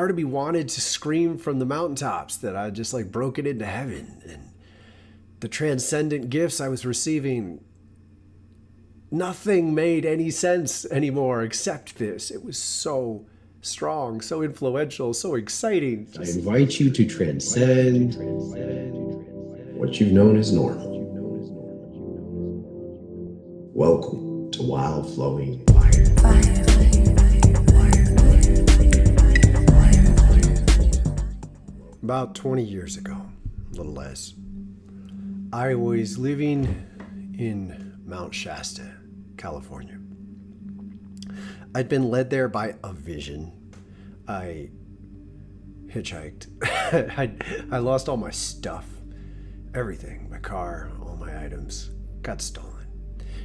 part of me wanted to scream from the mountaintops that I just like broken into heaven, and the transcendent gifts I was receiving, nothing made any sense anymore except this. It was so strong, so influential, so exciting. I invite you to transcend what you've known as normal. Welcome to Wildflowing Fire. About 20 years ago, a little less, I was living in Mount Shasta, California. I'd been led there by a vision. I hitchhiked. I lost all my stuff, everything, my car, all my items got stolen.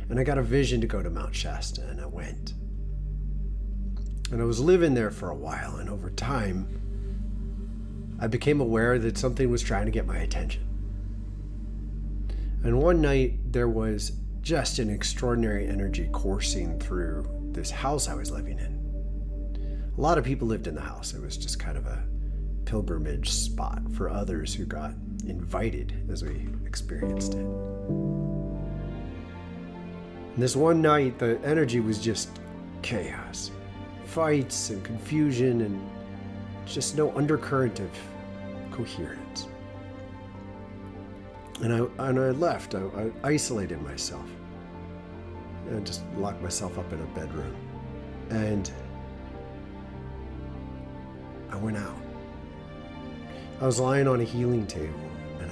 And I got a vision to go to Mount Shasta, and I went. And I was living there for a while, and over time, I became aware that something was trying to get my attention. And one night, there was just an extraordinary energy coursing through this house I was living in. A lot of people lived in the house. It was just kind of a pilgrimage spot for others who got invited as we experienced it. And this one night, the energy was just chaos, fights and confusion, and just no undercurrent of coherence. And I left. I isolated myself. I just locked myself up in a bedroom. And I went out. I was lying on a healing table, and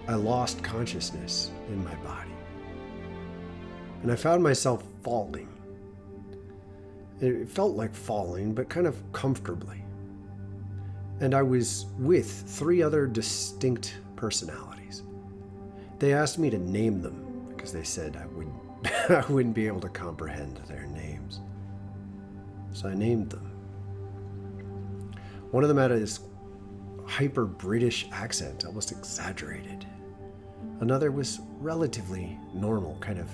I lost consciousness in my body. And I found myself falling. It felt like falling, but kind of comfortably. And I was with 3 other distinct personalities. They asked me to name them because they said I wouldn't be able to comprehend their names. So I named them. One of them had this hyper British accent, almost exaggerated. Another was relatively normal, kind of,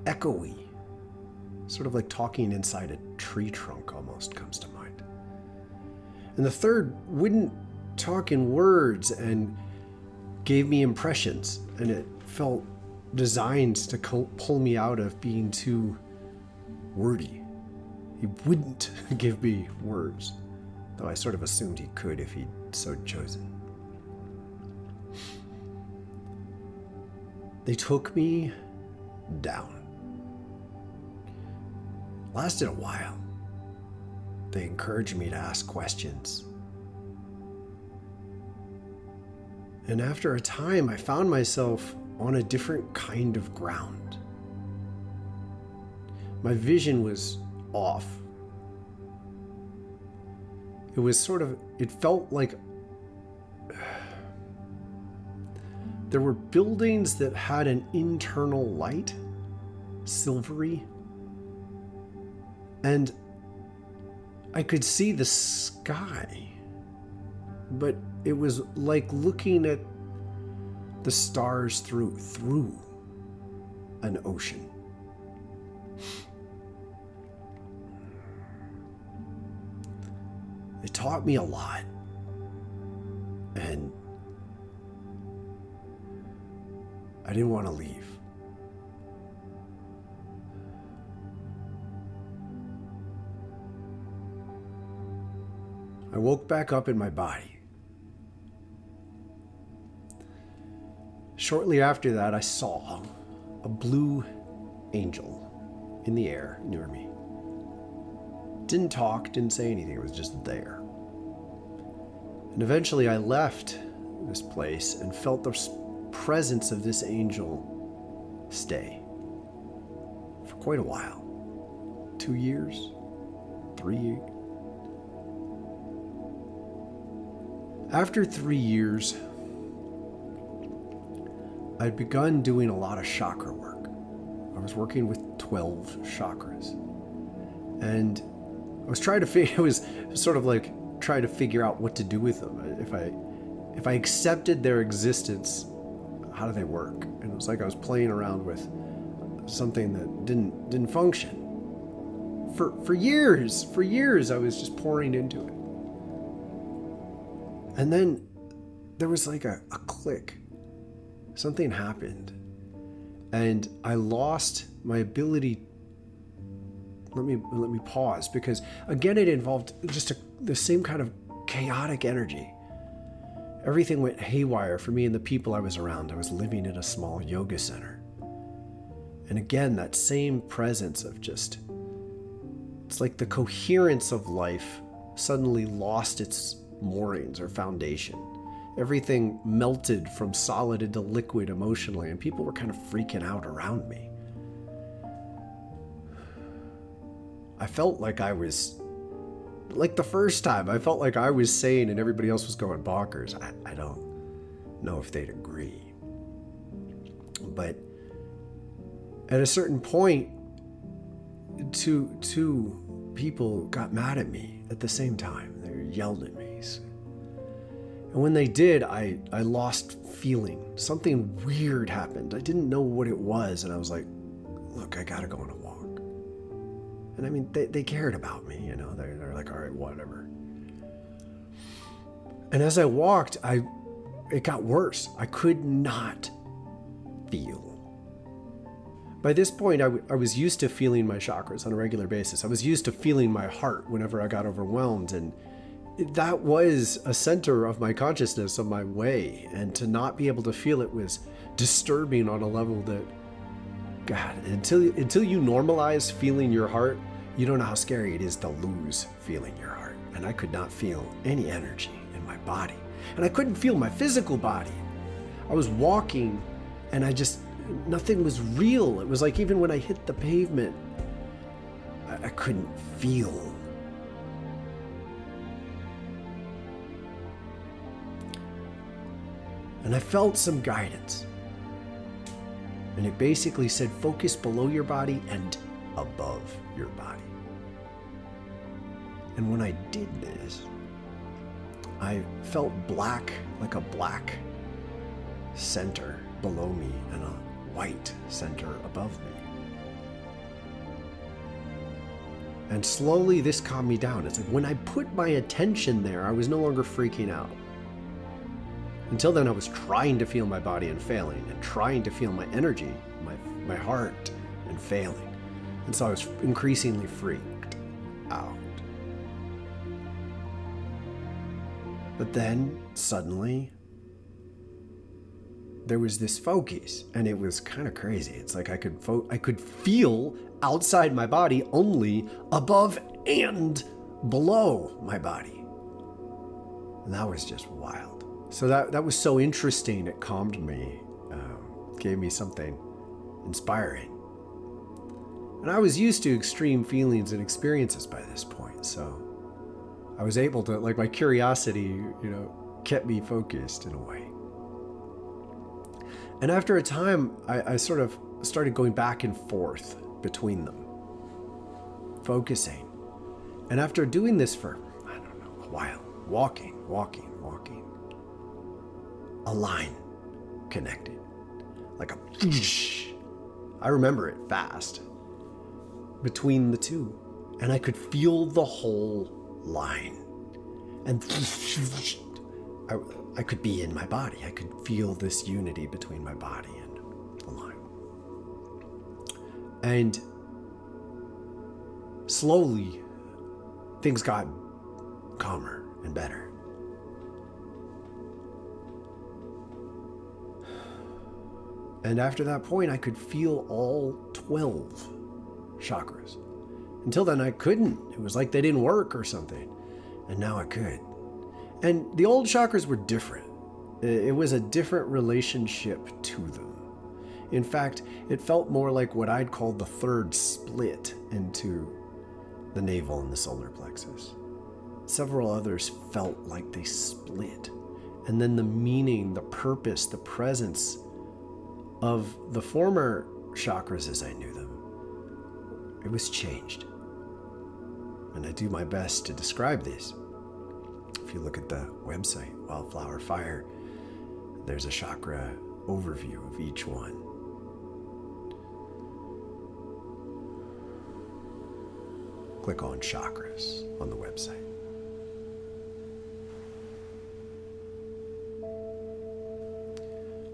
echoey. Sort of like talking inside a tree trunk almost comes to mind. And the third wouldn't talk in words and gave me impressions, and it felt designed to pull me out of being too wordy. He wouldn't give me words, though I sort of assumed he could if he'd so chosen. They took me down. Lasted a while. They encouraged me to ask questions. And after a time, I found myself on a different kind of ground. My vision was off. It felt like there were buildings that had an internal light, silvery, and I could see the sky, but it was like looking at the stars through an ocean. It taught me a lot, and I didn't want to leave. I woke back up in my body. Shortly after that, I saw a blue angel in the air near me. Didn't talk, didn't say anything, it was just there. And eventually I left this place and felt the presence of this angel stay for quite a while. 2 years, 3 years. After 3 years, I'd begun doing a lot of chakra work. I was working with 12 chakras. And I was trying to it was sort of like trying to figure out what to do with them. If I accepted their existence, how do they work? And it was like I was playing around with something that didn't function. for years I was just pouring into it. And then there was like a click. Something happened. And I lost my ability. Let me pause, because again it involved just the same kind of chaotic energy. Everything went haywire for me and the people I was around. I was living in a small yoga center. And again, that same presence of just, it's like the coherence of life suddenly lost its moorings or foundation. Everything melted from solid into liquid emotionally, and people were kind of freaking out around me. I felt like I was, like the first time, I felt like I was sane and everybody else was going bonkers. I don't know if they'd agree. But at a certain point, two people got mad at me at the same time. They yelled at me. And when they did, I lost feeling. Something weird happened. I didn't know what it was. And I was like, look, I gotta go on a walk. And I mean, they cared about me, you know. They're like, all right, whatever. And as I walked, it got worse. I could not feel. By this point, I was used to feeling my chakras on a regular basis. I was used to feeling my heart whenever I got overwhelmed, and that was a center of my consciousness, of my way. And to not be able to feel it was disturbing on a level that, God, until you normalize feeling your heart, you don't know how scary it is to lose feeling your heart. And I could not feel any energy in my body. And I couldn't feel my physical body. I was walking and nothing was real. It was like even when I hit the pavement, I couldn't feel. And I felt some guidance. And it basically said, focus below your body and above your body. And when I did this, I felt black, like a black center below me and a white center above me. And slowly this calmed me down. It's like when I put my attention there, I was no longer freaking out. Until then, I was trying to feel my body and failing, and trying to feel my energy, my heart, and failing. And so I was increasingly freaked out. But then, suddenly, there was this focus, and it was kind of crazy. It's like I could feel outside my body only above and below my body. And that was just wild. So that was so interesting. It calmed me, gave me something inspiring. And I was used to extreme feelings and experiences by this point. So I was able to, like, my curiosity, kept me focused in a way. And after a time, I sort of started going back and forth between them, focusing. And after doing this for, I don't know, a while, walking, a line connected, like a whoosh. I remember it fast between the two, and I could feel the whole line. And I could be in my body. I could feel this unity between my body and the line. And slowly, things got calmer and better. And after that point, I could feel all 12 chakras. Until then, I couldn't. It was like they didn't work or something. And now I could. And the old chakras were different. It was a different relationship to them. In fact, it felt more like what I'd call the third split into the navel and the solar plexus. Several others felt like they split. And then the meaning, the purpose, the presence of the former chakras as I knew them, it was changed. And I do my best to describe these. If you look at the website, Wildflowerfire, there's a chakra overview of each one. click on Chakras on the website.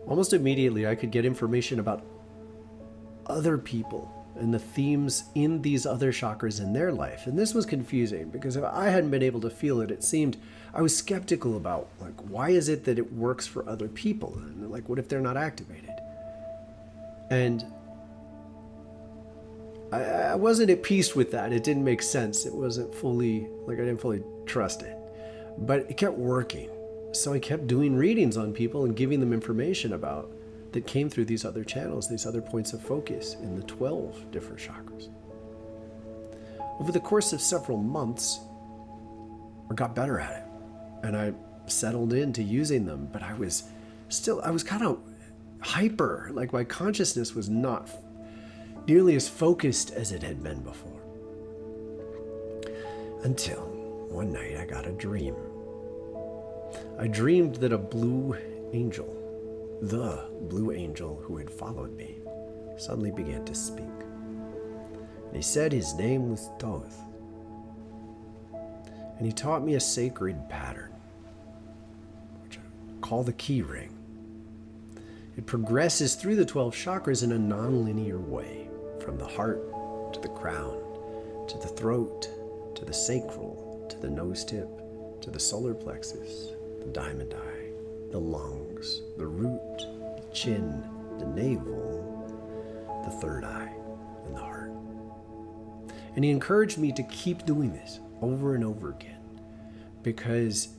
Almost immediately, I could get information about other people and the themes in these other chakras in their life. And this was confusing because if I hadn't been able to feel it, it seemed I was skeptical about, like, why is it that it works for other people? And like, what if they're not activated? And I wasn't at peace with that. It didn't make sense. It wasn't fully, like, I didn't fully trust it. But it kept working. So I kept doing readings on people and giving them information about that came through these other channels, these other points of focus in the 12 different chakras. Over the course of several months, I got better at it and I settled into using them, but I was kind of hyper, like my consciousness was not nearly as focused as it had been before. Until one night I got a dream. I dreamed that a blue angel, the blue angel who had followed me, suddenly began to speak. And he said his name was Thoth. And he taught me a sacred pattern, which I call the key ring. It progresses through the 12 chakras in a non-linear way, from the heart to the crown, to the throat, to the sacral, to the nose tip, to the solar plexus, the diamond eye, the lungs, the root, the chin, the navel, the third eye, and the heart. And he encouraged me to keep doing this over and over again because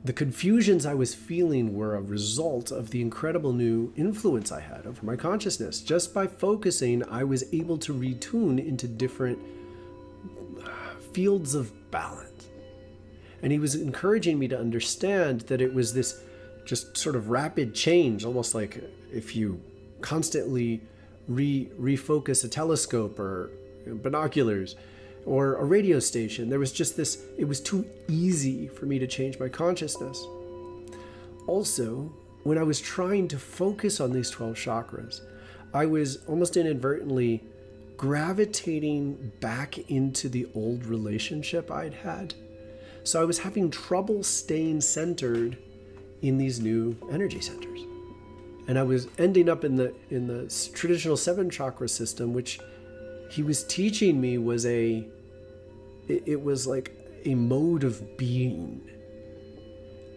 the confusions I was feeling were a result of the incredible new influence I had over my consciousness. Just by focusing, I was able to retune into different fields of balance. And he was encouraging me to understand that it was this just sort of rapid change, almost like if you constantly refocus a telescope or binoculars or a radio station. There was just this, it was too easy for me to change my consciousness. Also, when I was trying to focus on these 12 chakras, I was almost inadvertently gravitating back into the old relationship I'd had. So I was having trouble staying centered in these new energy centers. And I was ending up in the traditional 7 chakra system, which he was teaching me was it was like a mode of being.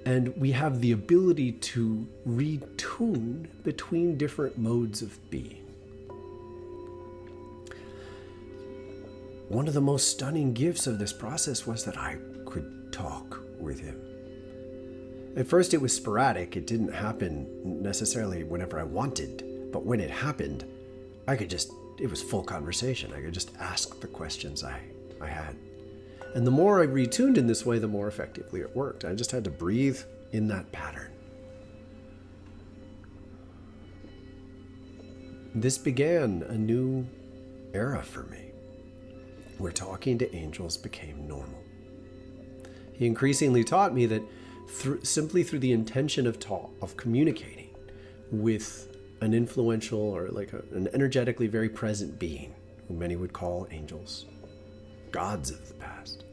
And we have the ability to retune between different modes of being. One of the most stunning gifts of this process was that I could talk with him. At first it was sporadic. It didn't happen necessarily whenever I wanted, but when it happened, it was full conversation. I could just ask the questions I had. And the more I retuned in this way, the more effectively it worked. I just had to breathe in that pattern. This began a new era for me, where talking to angels became normal. He increasingly taught me that simply through the intention of communicating with an influential or like an energetically very present being, who many would call angels, gods of the past,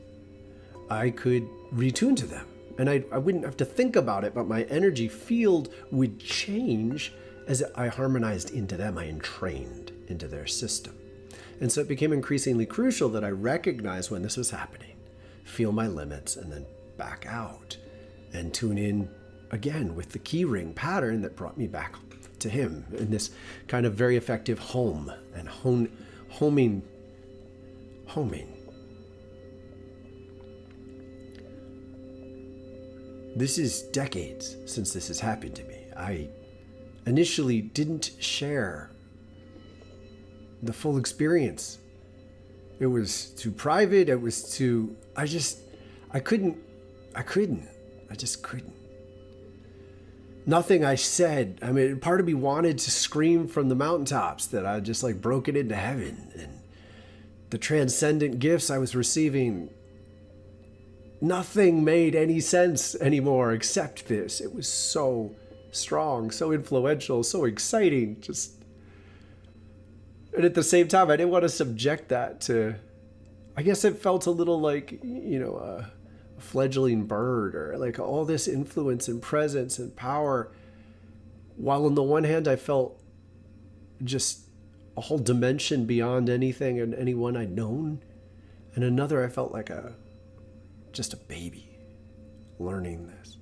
I could retune to them. And I wouldn't have to think about it, but my energy field would change as I harmonized into them. I entrained into their system. And so it became increasingly crucial that I recognize when this was happening, feel my limits, and then back out and tune in again with the key ring pattern that brought me back to him in this kind of very effective home and homing. This is decades since this has happened to me. I initially didn't share the full experience. It was too private. It was too, I just couldn't. Nothing I said. I mean, part of me wanted to scream from the mountaintops that I just like broken into heaven, and the transcendent gifts I was receiving, nothing made any sense anymore except this. It was so strong, so influential, so exciting, and at the same time, I didn't want to subject that to, I guess it felt a little like, a fledgling bird, or like all this influence and presence and power. While on the one hand, I felt just a whole dimension beyond anything and anyone I'd known. And another, I felt like just a baby learning this.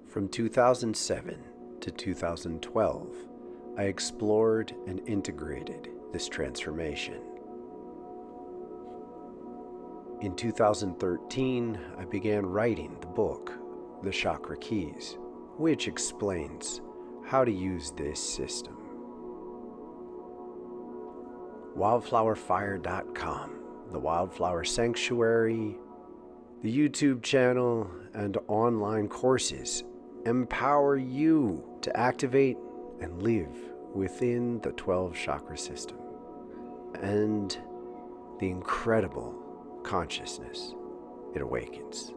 From 2007 to 2012, I explored and integrated this transformation. In 2013, I began writing the book, The Chakra Keys, which explains how to use this system. Wildflowerfire.com, the Wildflower Sanctuary, the YouTube channel, and online courses empower you to activate and live within the 12 chakra system and the incredible consciousness it awakens.